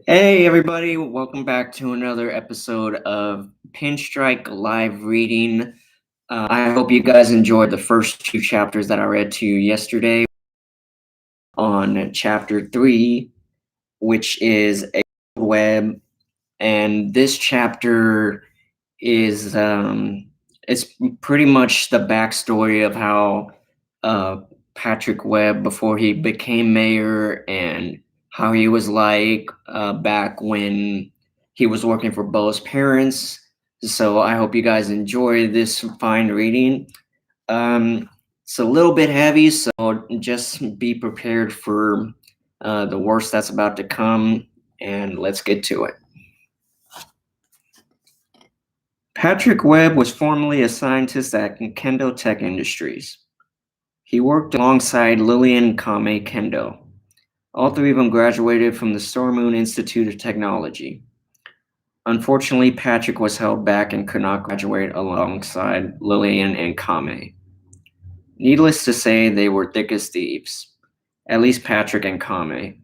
Hey everybody, welcome back to another episode of Pinstrike Live Reading. I hope you guys enjoyed the first two chapters that I read to you yesterday on chapter 3, which is a web. And this chapter is it's pretty much the backstory of how uh, Patrick Webb before he became mayor and how he was like back when he was working for Bo's parents. So I hope you guys enjoy this fine reading. Um, it's a little bit heavy, so just be prepared for the worst that's about to come, and let's get to it. Patrick Webb was formerly a scientist at Kendo Tech Industries. He worked alongside Lillian Kame Kendo. All three of them graduated from the Stormoon Institute of Technology. Unfortunately, Patrick was held back and could not graduate alongside Lillian and Kame. Needless to say, they were thick as thieves. At least Patrick and Kame.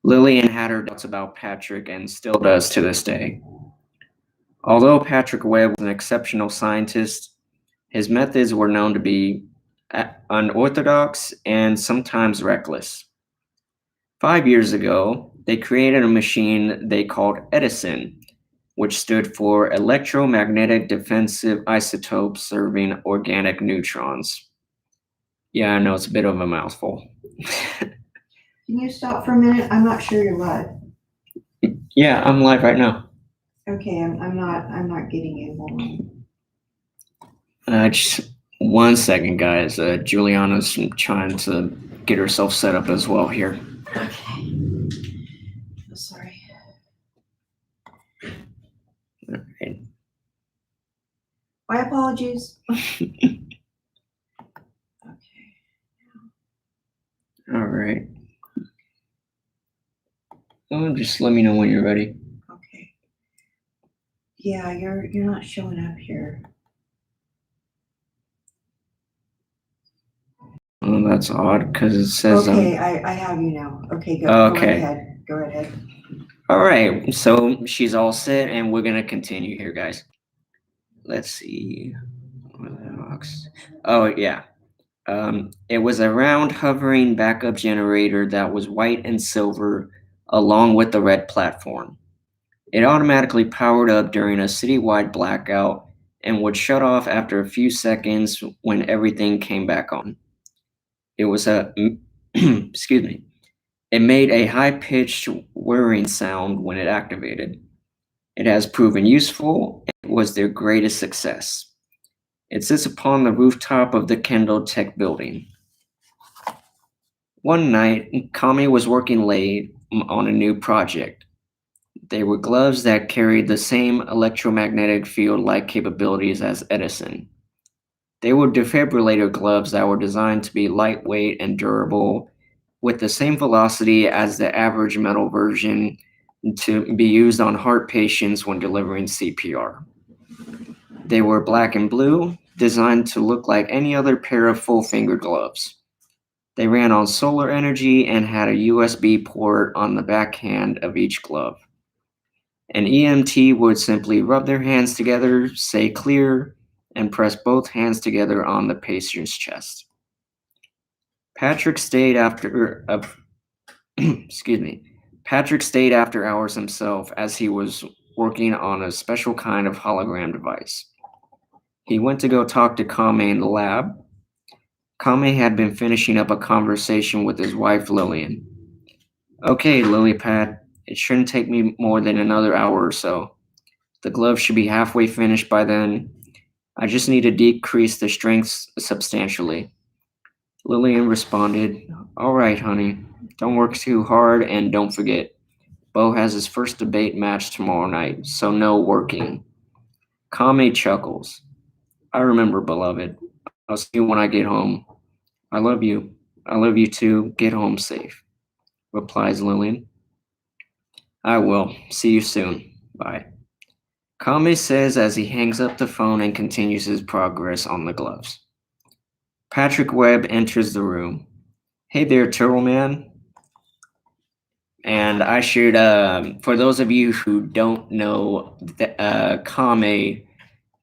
Lillian had her doubts about Patrick and still does to this day. Although Patrick Webb was an exceptional scientist, his methods were known to be unorthodox and sometimes reckless. 5 years ago, they created a machine they called Edison, which stood for Electromagnetic Defensive Isotope Serving Organic Neutrons. Yeah, I know it's a bit of a mouthful. Can you stop for a minute? I'm not sure you're live. Yeah, I'm live right now. Okay, I'm not getting you. Hold on. Just 1 second, guys. Juliana's trying to get herself set up as well here. Okay. Oh, sorry. All right. My apologies. Okay. All right. Oh, just let me know when you're ready. Okay. Yeah, you're not showing up here. Oh, that's odd because it says. Okay, I have you now. Okay, go. Okay. Go ahead. All right. So she's all set, and we're gonna continue here, guys. Let's see. Oh yeah. It was a round hovering backup generator that was white and silver, along with the red platform. It automatically powered up during a citywide blackout and would shut off after a few seconds when everything came back on. It was a excuse me. It made a high-pitched whirring sound when it activated. It has proven useful and it was their greatest success. It sits upon the rooftop of the Kendall Tech building. One night, Kami was working late on a new project. They were gloves that carried the same electromagnetic field-like capabilities as Edison. They were defibrillator gloves that were designed to be lightweight and durable, with the same velocity as the average metal version to be used on heart patients when delivering CPR. They were black and blue, designed to look like any other pair of full-finger gloves. They ran on solar energy and had a USB port on the backhand of each glove. An EMT would simply rub their hands together, say clear, and press both hands together on the patient's chest. Patrick stayed after Patrick stayed after hours himself as he was working on a special kind of hologram device. He went to go talk to Kame in the lab. Kame had been finishing up a conversation with his wife Lillian. Okay, Lilypad, it shouldn't take me more than another hour or so. The glove should be halfway finished by then. I just need to decrease the strength substantially. Lillian responded, All right, honey. Don't work too hard and don't forget, Bo has his first debate match tomorrow night, so no working. Kame chuckles. I remember, beloved. I'll see you when I get home. I love you. I love you too. Get home safe, replies Lillian. I will. See you soon. Bye. Kame says as he hangs up the phone and continues his progress on the gloves. Patrick Webb enters the room. Hey there, Turtle Man. And I should, for those of you who don't know, Kame,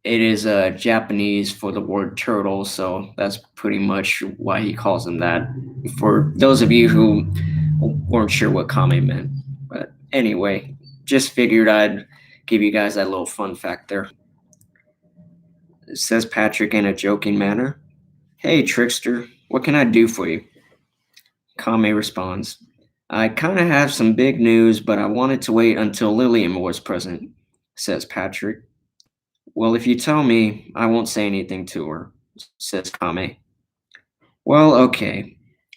it is Japanese for the word turtle, so that's pretty much why he calls him that. For those of you who weren't sure what Kame meant. But anyway, just figured I'd give you guys that little fun fact there. Says Patrick in a joking manner. Hey, trickster, what can I do for you? Kame responds, I kind of have some big news, but I wanted to wait until Lillian was present, says Patrick. Well, if you tell me, I won't say anything to her, says Kame. Well, okay.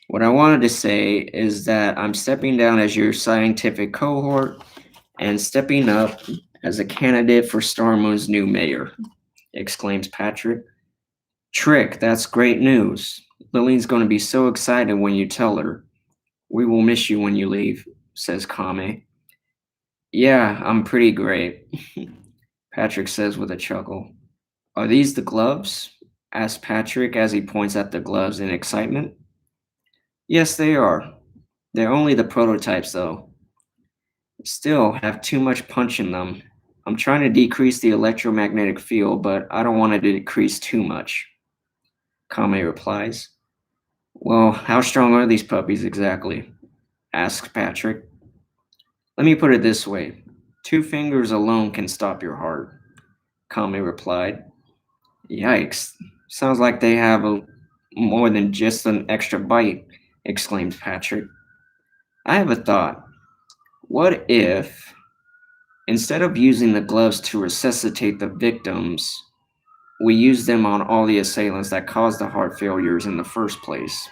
What I wanted to say is that I'm stepping down as your scientific cohort and stepping up as a candidate for Star Moon's new mayor, exclaims Patrick. Trick, that's great news. Lillian's going to be so excited when you tell her. We will miss you when you leave, says Kame. Yeah, I'm pretty great, Patrick says with a chuckle. Are these the gloves? Asks Patrick as he points at the gloves in excitement. Yes, they are. They're only the prototypes, though. Still have too much punch in them. I'm trying to decrease the electromagnetic field, but I don't want it to decrease too much. Kame replies. Well, how strong are these puppies exactly? Asks Patrick. Let me put it this way. 2 fingers alone can stop your heart, Kame replied. Yikes. Sounds like they have more than just an extra bite, exclaimed Patrick. I have a thought. What if, instead of using the gloves to resuscitate the victims, we use them on all the assailants that caused the heart failures in the first place?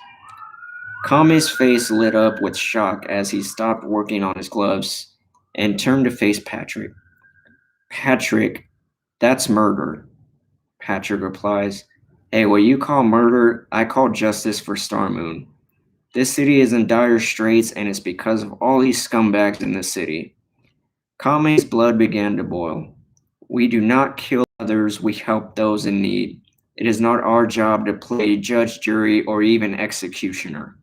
Kame's face lit up with shock as he stopped working on his gloves and turned to face Patrick. Patrick, that's murder, Patrick replies. Hey, what you call murder, I call justice for Star Moon. This city is in dire straits, and it's because of all these scumbags in this city. Kame's blood began to boil. We do not kill others, we help those in need. It is not our job to play judge, jury, or even executioner.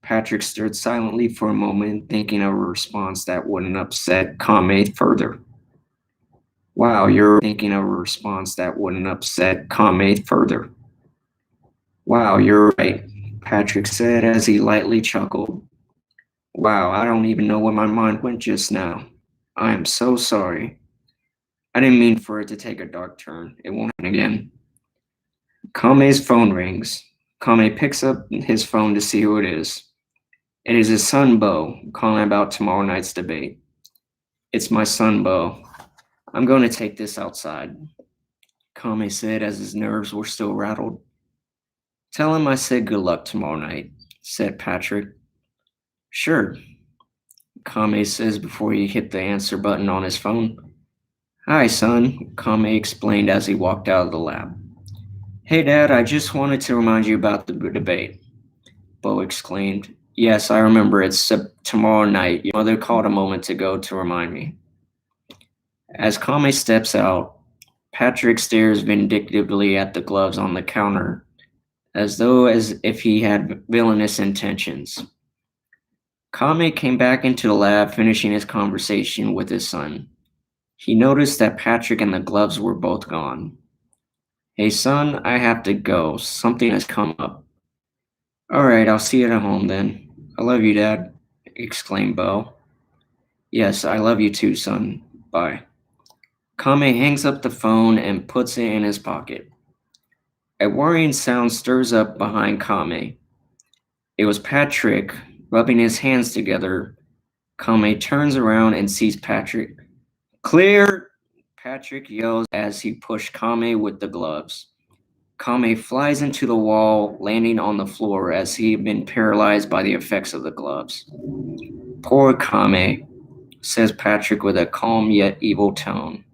Patrick stood silently for a moment, thinking of a response that wouldn't upset Kame further. Wow, you're thinking of a response that wouldn't upset Kame further. Wow, you're right, Patrick said as he lightly chuckled. Wow, I don't even know where my mind went just now. I am so sorry. I didn't mean for it to take a dark turn. It won't happen again. Kame's phone rings. Kame picks up his phone to see who it is. It is his son, Bo, calling about tomorrow night's debate. It's my son, Bo. I'm going to take this outside, Kame said as his nerves were still rattled. Tell him I said good luck tomorrow night, said Patrick. Sure, Kame says before he hit the answer button on his phone. Hi, son, Kame explained as he walked out of the lab. Hey, Dad, I just wanted to remind you about the debate, Bo exclaimed. Yes, I remember. It's tomorrow night. Your mother called a moment ago to remind me. As Kame steps out, Patrick stares vindictively at the gloves on the counter, as if he had villainous intentions. Kame came back into the lab, finishing his conversation with his son. He noticed that Patrick and the gloves were both gone. Hey, son, I have to go. Something has come up. All right, I'll see you at home then. I love you, Dad, exclaimed Bo. Yes, I love you too, son. Bye. Kame hangs up the phone and puts it in his pocket. A worrying sound stirs up behind Kame. It was Patrick rubbing his hands together. Kame turns around and sees Patrick. Clear! Patrick yells as he pushed Kame with the gloves. Kame flies into the wall, landing on the floor as he had been paralyzed by the effects of the gloves. Poor Kame, says Patrick with a calm yet evil tone.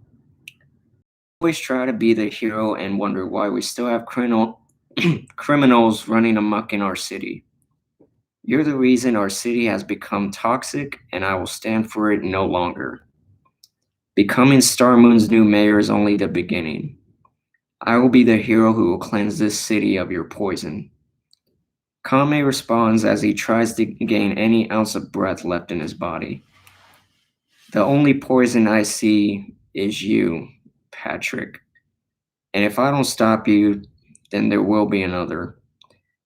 Always try to be the hero and wonder why we still have criminals running amok in our city. You're the reason our city has become toxic, and I will stand for it no longer. Becoming Star Moon's new mayor is only the beginning. I will be the hero who will cleanse this city of your poison. Kame responds as he tries to gain any ounce of breath left in his body. The only poison I see is you, Patrick. And if I don't stop you, then there will be another.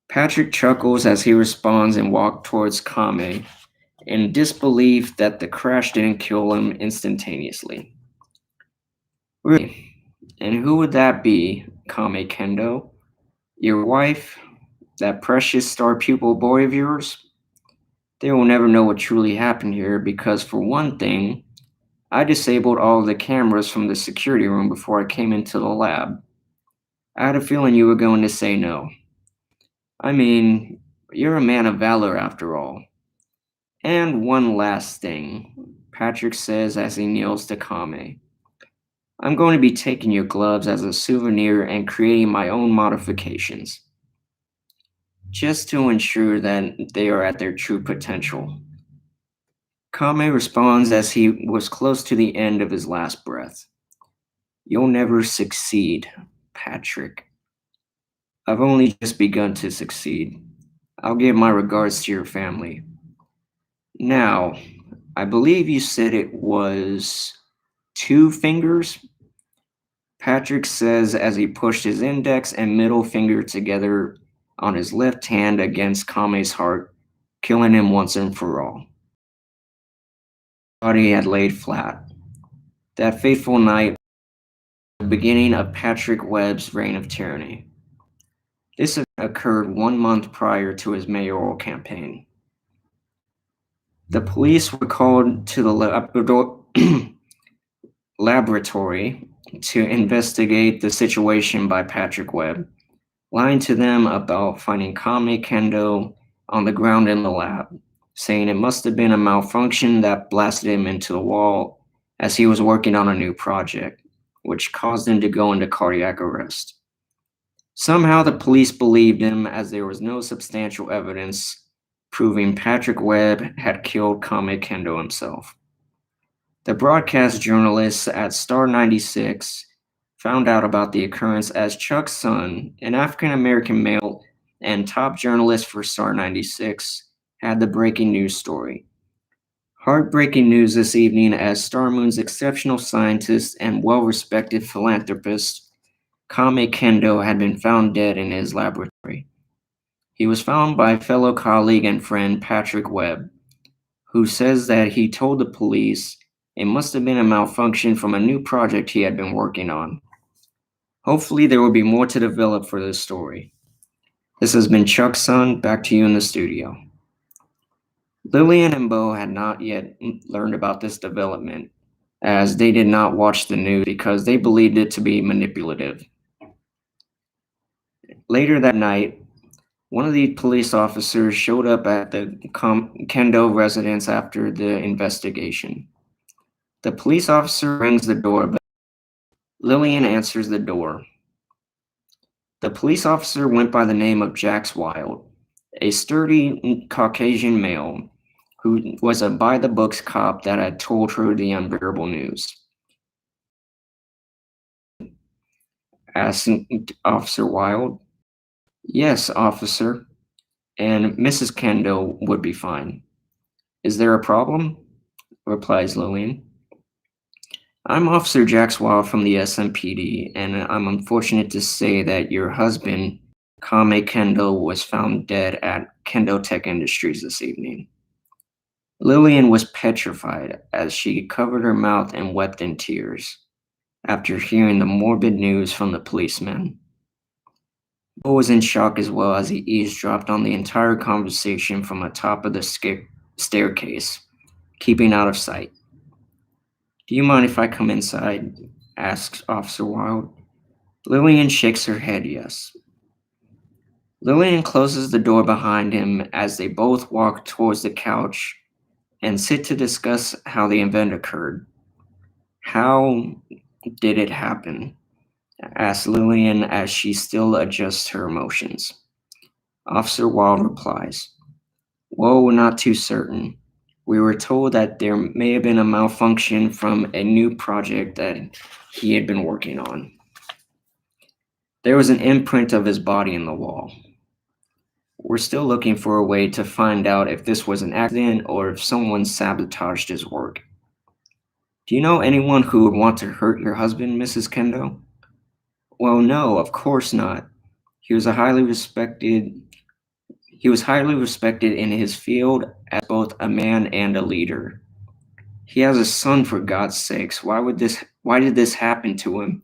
Patrick chuckles as he responds and walks towards Kame, in disbelief that the crash didn't kill him instantaneously. Really? And who would that be, Kame Kendo? Your wife? That precious star pupil boy of yours? They will never know what truly happened here because, for one thing, I disabled all of the cameras from the security room before I came into the lab. I had a feeling you were going to say no. I mean, you're a man of valor after all. And one last thing, Patrick says as he kneels to Kame. I'm going to be taking your gloves as a souvenir and creating my own modifications, just to ensure that they are at their true potential. Kame responds as he was close to the end of his last breath. You'll never succeed, Patrick. I've only just begun to succeed. I'll give my regards to your family. Now, I believe you said it was 2 fingers? Patrick says as he pushed his index and middle finger together on his left hand against Kame's heart, killing him once and for all. His body had laid flat. That fateful night, the beginning of Patrick Webb's reign of tyranny. This occurred 1 month prior to his mayoral campaign. The police were called to the laboratory to investigate the situation by Patrick Webb, lying to them about finding Kame Kendo on the ground in the lab, saying it must have been a malfunction that blasted him into the wall as he was working on a new project, which caused him to go into cardiac arrest. Somehow the police believed him as there was no substantial evidence proving Patrick Webb had killed Kame Kendo himself. The broadcast journalists at Star 96 found out about the occurrence as Chuck's son, an African-American male and top journalist for Star 96, had the breaking news story. Heartbreaking news this evening as Star Moon's exceptional scientist and well-respected philanthropist, Kame Kendo, had been found dead in his laboratory. He was found by fellow colleague and friend Patrick Webb, who says that he told the police it must have been a malfunction from a new project he had been working on. Hopefully there will be more to develop for this story. This has been Chuck's son, back to you in the studio. Lillian and Bo had not yet learned about this development, as they did not watch the news because they believed it to be manipulative. Later that night, one of the police officers showed up at the Kendo residence after the investigation. The police officer rings the doorbell. Lillian answers the door. The police officer went by the name of Jax Wild, a sturdy Caucasian male who was a by-the-books cop that had told her the unbearable news. Asked Officer Wild. Yes, officer, and Mrs. Kendo would be fine. Is there a problem? Replies Lillian. I'm Officer Jax Wild from the SMPD, and I'm unfortunate to say that your husband, Kame Kendo, was found dead at Kendo Tech Industries this evening. Lillian was petrified as she covered her mouth and wept in tears after hearing the morbid news from the policeman. Bo was in shock as well as he eavesdropped on the entire conversation from atop of the staircase, keeping out of sight. Do you mind if I come inside? Asks Officer Wild. Lillian shakes her head yes. Lillian closes the door behind him as they both walk towards the couch and sit to discuss how the event occurred. How did it happen? Asks Lillian as she still adjusts her emotions. Officer Wild replies, Whoa, we're not too certain. We were told that there may have been a malfunction from a new project that he had been working on. There was an imprint of his body in the wall. We're still looking for a way to find out if this was an accident or if someone sabotaged his work. Do you know anyone who would want to hurt your husband, Mrs. Kendo? Well, no, of course not. He was a highly respected he was highly respected in his field as both a man and a leader. He has a son, for God's sakes. Why did this happen to him?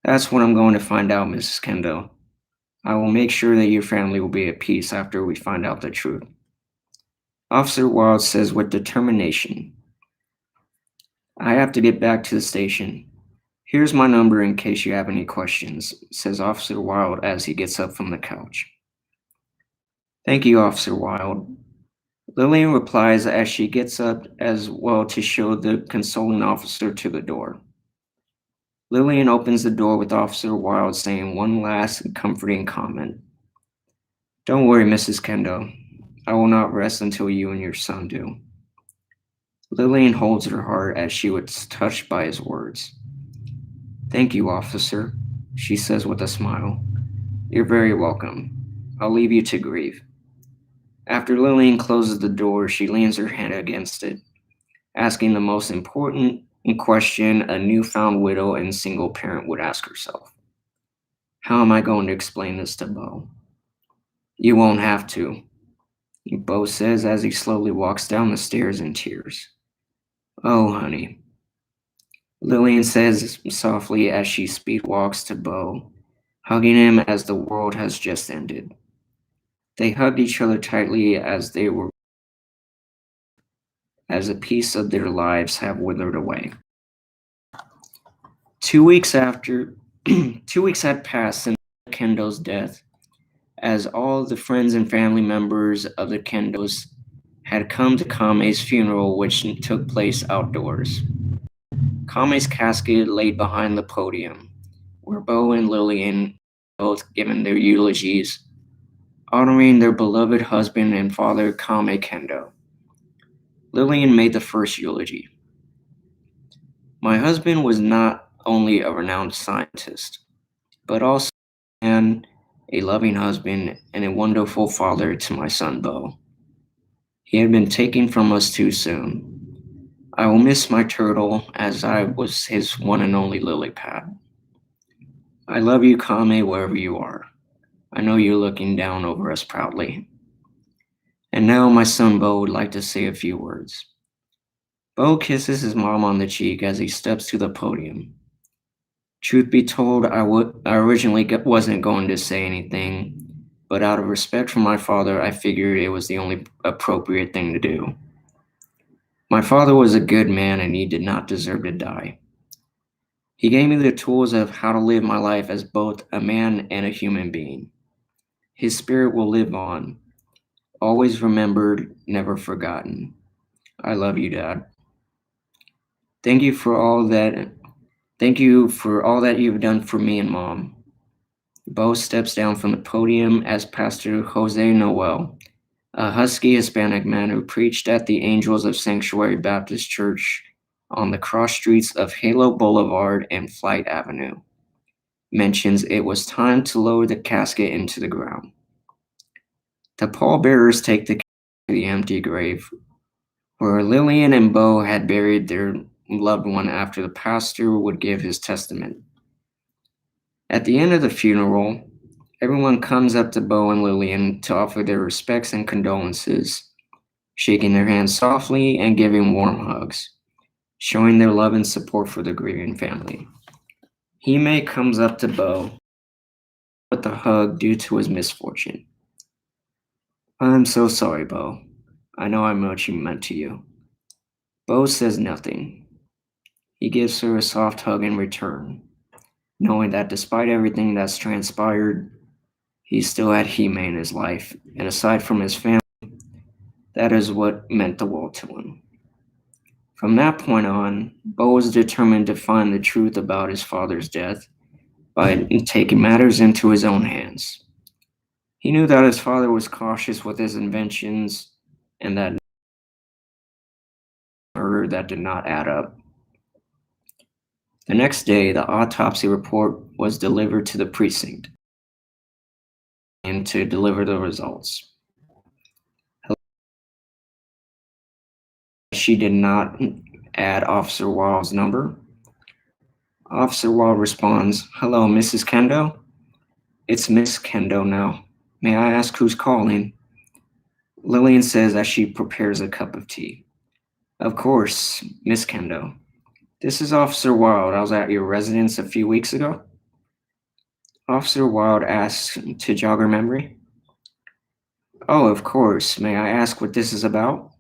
That's what I'm going to find out, Mrs. Kendo. I will make sure that your family will be at peace after we find out the truth. Officer Wild says with determination. I have to get back to the station. Here's my number in case you have any questions, says Officer Wild as he gets up from the couch. Thank you, Officer Wild. Lillian replies as she gets up as well to show the consoling officer to the door. Lillian opens the door with Officer Wild saying one last comforting comment. Don't worry, Mrs. Kendo. I will not rest until you and your son do. Lillian holds her heart as she was touched by his words. Thank you, officer, she says with a smile. You're very welcome. I'll leave you to grieve. After Lillian closes the door, she leans her hand against it, asking the most important question a newfound widow and single parent would ask herself. How am I going to explain this to Bo? You won't have to, Bo says as he slowly walks down the stairs in tears. Oh, honey, Lillian says softly as she speedwalks to Bo, hugging him as the world has just ended. They hugged each other tightly as a piece of their lives have withered away. 2 weeks after, 2 weeks had passed since Kendo's death, as all the friends and family members of the Kendos had come to Kame's funeral, which took place outdoors. Kame's casket laid behind the podium, where Bo and Lillian both given their eulogies, honoring their beloved husband and father, Kame Kendo. Lillian made the first eulogy. My husband was not only a renowned scientist, but also a loving husband and a wonderful father to my son Bo. He had been taken from us too soon. I will miss my turtle as I was his one and only lily pad. I love you, Kame, wherever you are. I know you're looking down over us proudly. And now my son Bo would like to say a few words. Bo kisses his mom on the cheek as he steps to the podium. Truth be told, I originally wasn't going to say anything, but out of respect for my father, I figured it was the only appropriate thing to do. My father was a good man and he did not deserve to die. He gave me the tools of how to live my life as both a man and a human being. His spirit will live on, always remembered, never forgotten. I love you, Dad. Thank you for all that you've done for me and Mom. Bo steps down from the podium as Pastor Jose Noel, a husky Hispanic man who preached at the Angels of Sanctuary Baptist Church on the cross streets of Halo Boulevard and Flight Avenue, mentions it was time to lower the casket into the ground. The pallbearers take the casket to the empty grave, where Lillian and Bo had buried their loved one after the pastor would give his testament. At the end of the funeral, everyone comes up to Bo and Lillian to offer their respects and condolences, shaking their hands softly and giving warm hugs, showing their love and support for the grieving family. Hime comes up to Bo with a hug due to his misfortune. I'm so sorry, Bo. I know how much you meant to you. Bo says nothing. He gives her a soft hug in return, knowing that despite everything that's transpired, he still had Hime in his life, and aside from his family, that is what meant the world to him. From that point on, Bo was determined to find the truth about his father's death by taking matters into his own hands. He knew that his father was cautious with his inventions and that murder that did not add up. The next day, the autopsy report was delivered to the precinct. and to deliver the results. She did not add Officer Wild's number. Officer Wild responds, "Hello, Mrs. Kendo? It's Miss Kendo now. May I ask who's calling?" Lillian says as she prepares a cup of tea. "Of course, Miss Kendo. This is Officer Wild. I was at your residence a few weeks ago." Officer Wild asks to jog her memory. "Oh, of course. May I ask what this is about?"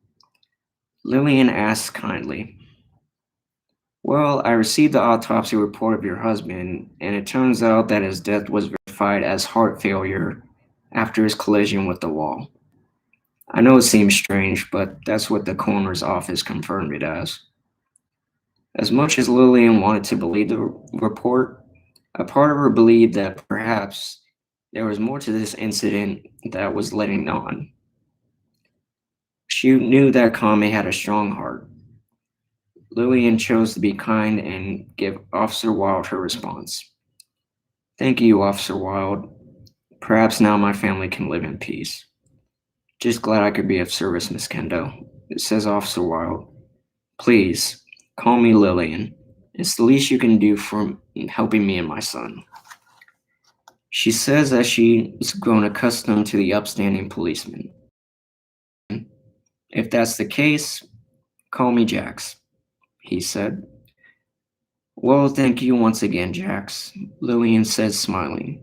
Lillian asks kindly. "Well, I received the autopsy report of your husband, and it turns out that his death was verified as heart failure after his collision with the wall. I know it seems strange, but that's what the coroner's office confirmed it as." As much as Lillian wanted to believe the report, a part of her believed that perhaps there was more to this incident that was letting on. She knew that Kame had a strong heart. Lillian chose to be kind and give Officer Wild her response. "Thank you, Officer Wild. Perhaps now my family can live in peace. Just glad I could be of service, Miss Kendo," says Officer Wild. "Please, call me Lillian. It's the least you can do for helping me and my son." She says as she's grown accustomed to the upstanding policeman. "If that's the case, call me Jax," he said. "Well, thank you once again, Jax," Lillian says, smiling.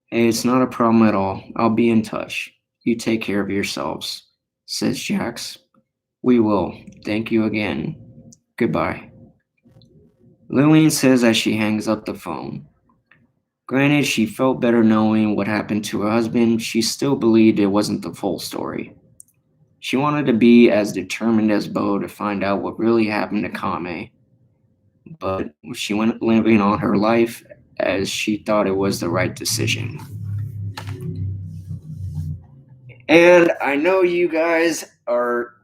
"Hey, it's not a problem at all. I'll be in touch. You take care of yourselves," says Jax. "We will. Thank you again. Goodbye," Lillian says as she hangs up the phone. Granted, she felt better knowing what happened to her husband. She still believed it wasn't the full story. She wanted to be as determined as Bo to find out what really happened to Kame, but she went living on her life as she thought it was the right decision. And I know you guys are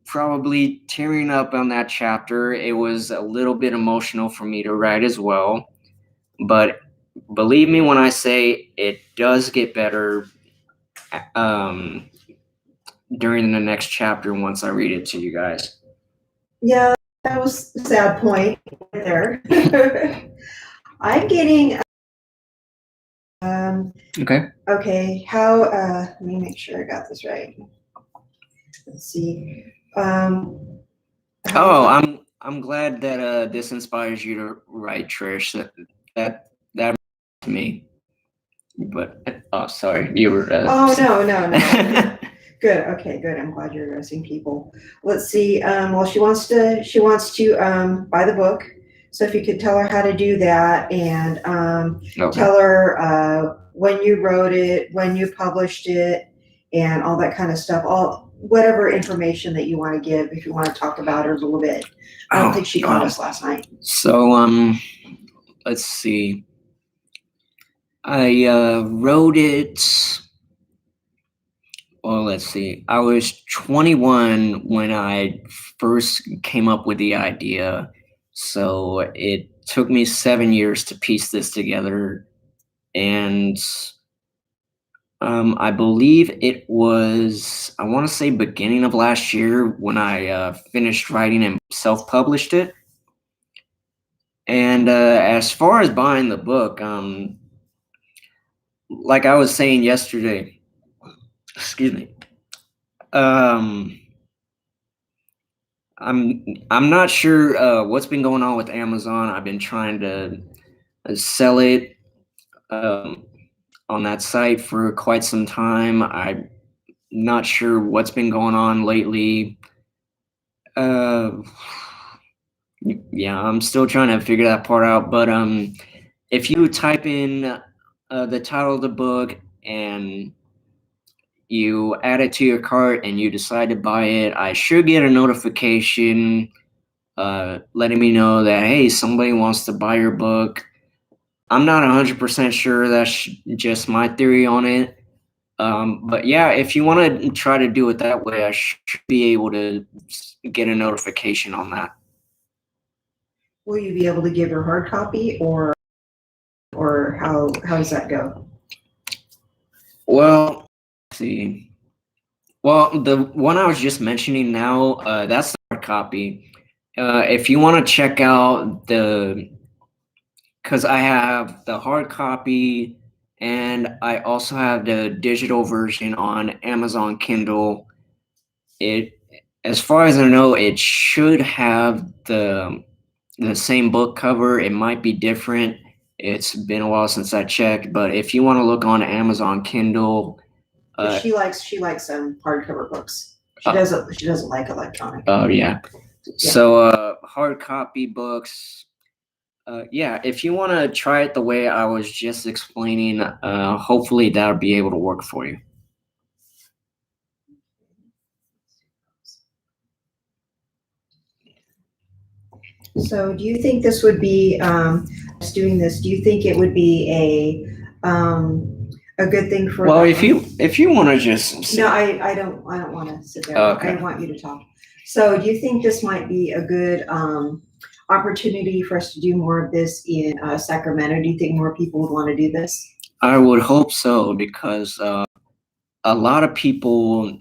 probably tearing up on that chapter. It was a little bit emotional for me to write as well, but believe me when I say it does get better during the next chapter once I read it to you guys. Yeah, that was a sad point right there. I'm getting, okay, how, let me make sure I got this right. Let's see. I'm glad that this inspires you to write, Trish. That to me. But sorry, you were. Oh no. Good. Okay, good. I'm glad you're addressing people. Let's see. Well, she wants to buy the book. So if you could tell her how to do that, and tell her when you wrote it, when you published it, and all that kind of stuff. All whatever information that you want to give. If you want to talk about her a little bit. I don't think she caught us last night. So let's see. I wrote it. Well, let's see. I was 21 when I first came up with the idea, so it took me 7 years to piece this together, and I believe it was, I want to say, beginning of last year when I finished writing and self-published it. And as far as buying the book, like I was saying yesterday, excuse me. I'm not sure what's been going on with Amazon. I've been trying to sell it on that site for quite some time. I'm not sure what's been going on lately. Yeah, I'm still trying to figure that part out. But if you type in the title of the book and you add it to your cart and you decide to buy it, I should get a notification letting me know that, hey, somebody wants to buy your book. I'm not 100% sure. That's just my theory on it. But yeah, if you want to try to do it that way, I should be able to get a notification on that. Will you be able to give her hard copy, or how does that go? Well, let's see. Well, the one I was just mentioning now, that's the hard copy. If you want to check out because I have the hard copy and I also have the digital version on Amazon Kindle. It, as far as I know, it should have the same book cover. It might be different. It's been a while since I checked, but if you want to look on Amazon Kindle, She likes hardcover books. She doesn't like electronic. oh yeah. So hard copy books. Yeah, if you want to try it the way I was just explaining, hopefully that'll be able to work for you. So do you think this would be, just doing this, do you think it would be a good thing for? Well, if you want to just No, I don't want to sit there. Okay. I want you to talk. So do you think this might be a good opportunity for us to do more of this in Sacramento? Do you think more people would want to do this? I would hope so, because a lot of people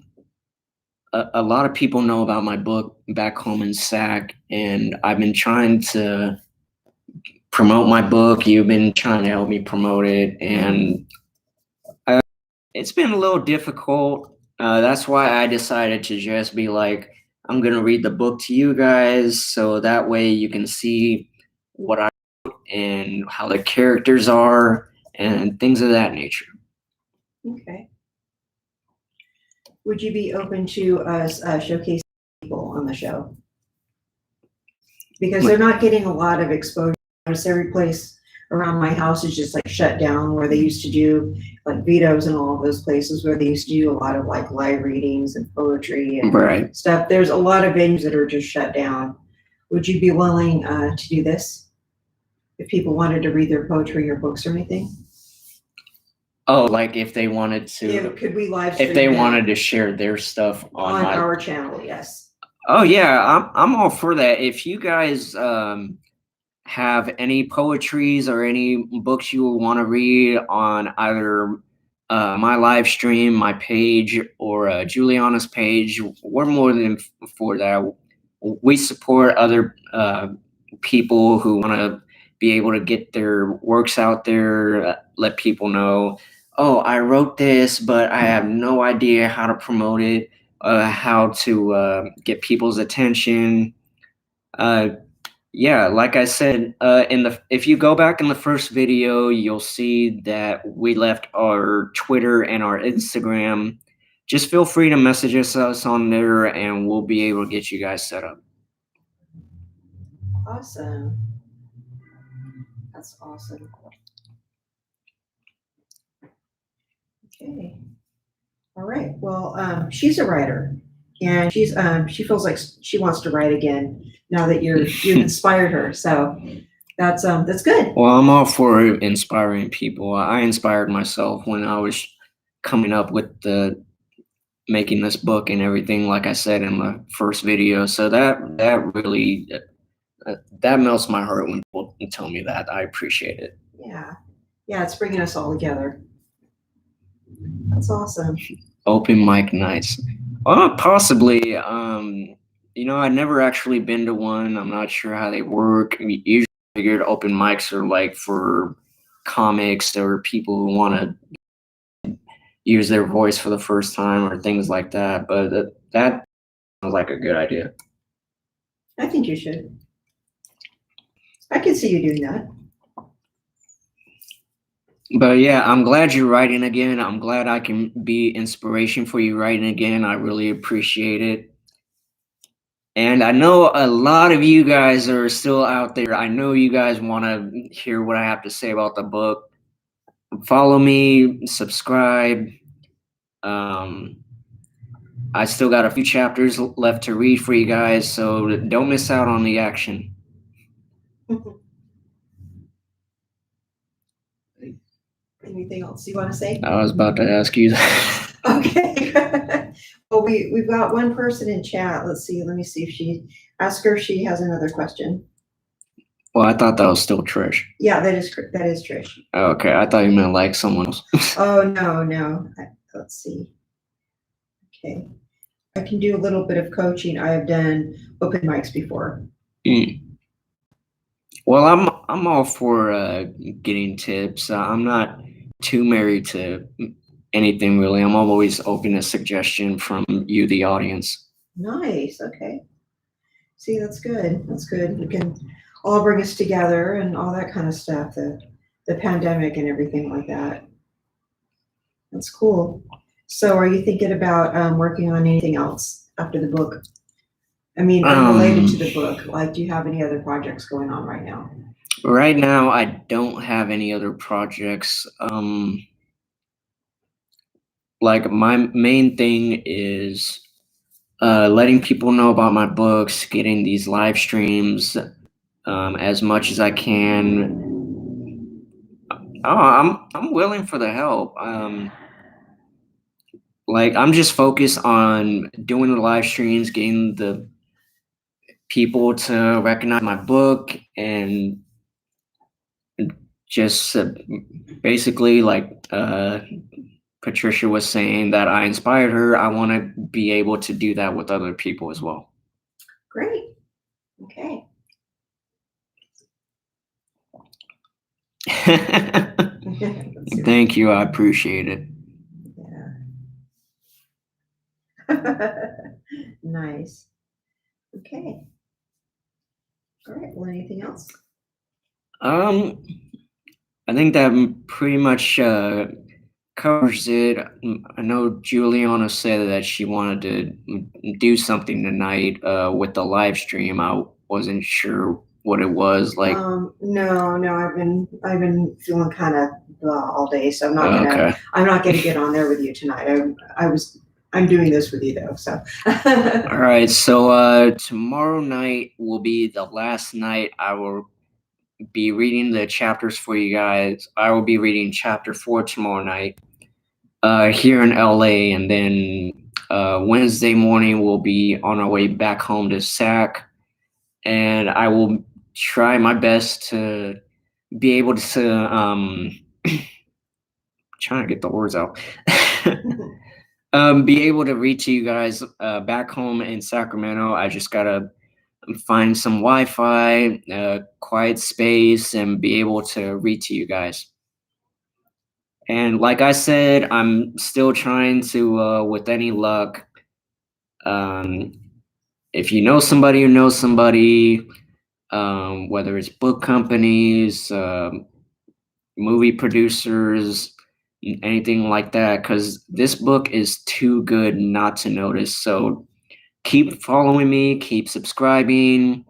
know about my book back home in Sac, and I've been trying to promote my book. You've been trying to help me promote it, and it's been a little difficult. That's why I decided to just be like, I'm gonna read the book to you guys, so that way you can see what I wrote and how the characters are and things of that nature. Okay. Would you be open to us showcasing people on the show? Because they're not getting a lot of exposure. Every place around my house is just like shut down, where they used to do like Vito's and all of those places where they used to do a lot of like live readings and poetry and stuff. There's a lot of venues that are just shut down. Would you be willing to do this if people wanted to read their poetry or books or anything? Oh, like if they wanted to, Yeah, could we live stream if they that wanted to share their stuff on our channel? Yes. Oh yeah, I'm all for that. If you guys have any poetries or any books you want to read on either my live stream, my page, or Juliana's page, we're more than for that. We support other people who want to be able to get their works out there, let people know, oh, I wrote this, but I have no idea how to promote it, how to get people's attention. Yeah, like I said, if you go back in the first video, you'll see that we left our Twitter and our Instagram. Just feel free to message us on there, and we'll be able to get you guys set up. Awesome. That's awesome. Okay. All right. Well, she's a writer, and she feels like she wants to write again now that you've inspired her. So that's good. Well, I'm all for inspiring people. I inspired myself when I was coming up with making this book and everything, like I said in the first video. So that really that melts my heart when people tell me that. I appreciate it. Yeah, it's bringing us all together. That's awesome. Open mic nights. Possibly. I've never actually been to one. I'm not sure how they work. Usually I figured open mics are like for comics or people who want to use their voice for the first time or things like that. But that sounds like a good idea. I think you should. I can see you doing that. But yeah, I'm glad you're writing again. I'm glad I can be inspiration for you writing again. I really appreciate it. And I know a lot of you guys are still out there. I know you guys want to hear what I have to say about the book. Follow me, subscribe. I still got a few chapters left to read for you guys, so don't miss out on the action. Anything else you want to say? I was about to ask you that. Okay. Well, we've got one person in chat. Let me see if ask her if she has another question. Well, I thought that was still Trish. Yeah, that is Trish. Okay, I thought you meant like someone else. Oh, no. Let's see. Okay. I can do a little bit of coaching. I have done open mics before. Well, I'm all for getting tips. I'm not too married to anything really. I'm always open to suggestion from you, the audience. Nice. Okay. See, that's good. That's good. We can all bring us together and all that kind of stuff. The pandemic and everything like that. That's cool. So, are you thinking about working on anything else after the book? I mean, unrelated to the book. Like, do you have any other projects going on right now? Right now, I don't have any other projects. Like my main thing is letting people know about my books, getting these live streams as much as I can. Oh, I'm willing for the help. Like I'm just focused on doing the live streams, getting the people to recognize my book, and just basically like Patricia was saying that I inspired her. I want to be able to do that with other people as well. Great. Okay. Thank you. I appreciate it. Yeah. Nice. Okay. All right. Well, anything else? I think that pretty much covers it. I know Juliana said that she wanted to do something tonight with the live stream. I wasn't sure what it was like. No, I've been feeling kind of blah all day, so I'm not gonna get on there with you tonight. I'm doing this with you though, so. All right, so tomorrow night will be the last night I will be reading the chapters for you guys. I will be reading chapter 4 tomorrow night here in LA, and then Wednesday morning we'll be on our way back home to SAC, and I will try my best to be able to trying to get the words out. Be able to read to you guys back home in Sacramento. I just gotta find some Wi-Fi, quiet space, and be able to read to you guys. And like I said, I'm still trying to, with any luck, if you know somebody who knows somebody, whether it's book companies, movie producers, anything like that, because this book is too good not to notice. So keep following me, keep subscribing.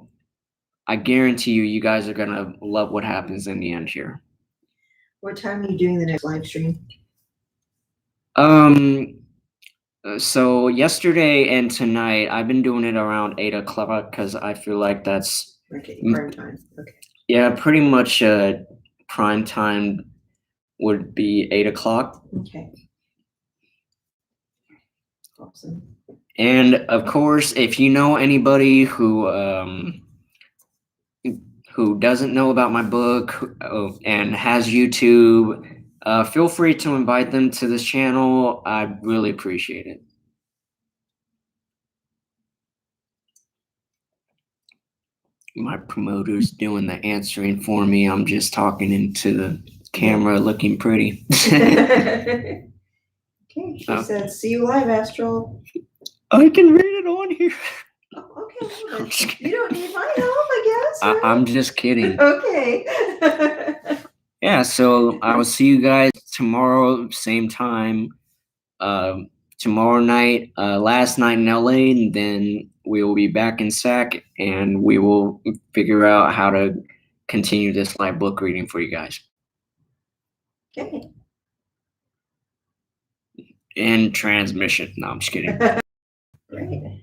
I guarantee you, you guys are gonna love what happens in the end here. What time are you doing the next live stream? So yesterday and tonight, I've been doing it around 8 o'clock because I feel like that's prime time. Okay. Yeah, pretty much. Prime time would be 8 o'clock. Okay. Awesome. And of course, if you know anybody who doesn't know about my book and has YouTube, feel free to invite them to this channel. I really appreciate it. My promoter's doing the answering for me. I'm just talking into the camera, looking pretty. Okay, she said, "See you live, Astral." I can read it on here. Oh, okay, you don't need my help, I guess. Right? I'm just kidding. Okay. Yeah, so I will see you guys tomorrow, same time. Tomorrow night, last night in LA, and then we will be back in SAC, and we will figure out how to continue this live book reading for you guys. Okay. And transmission. No, I'm just kidding. Great.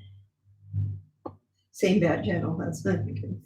Same bad channel. That's not good.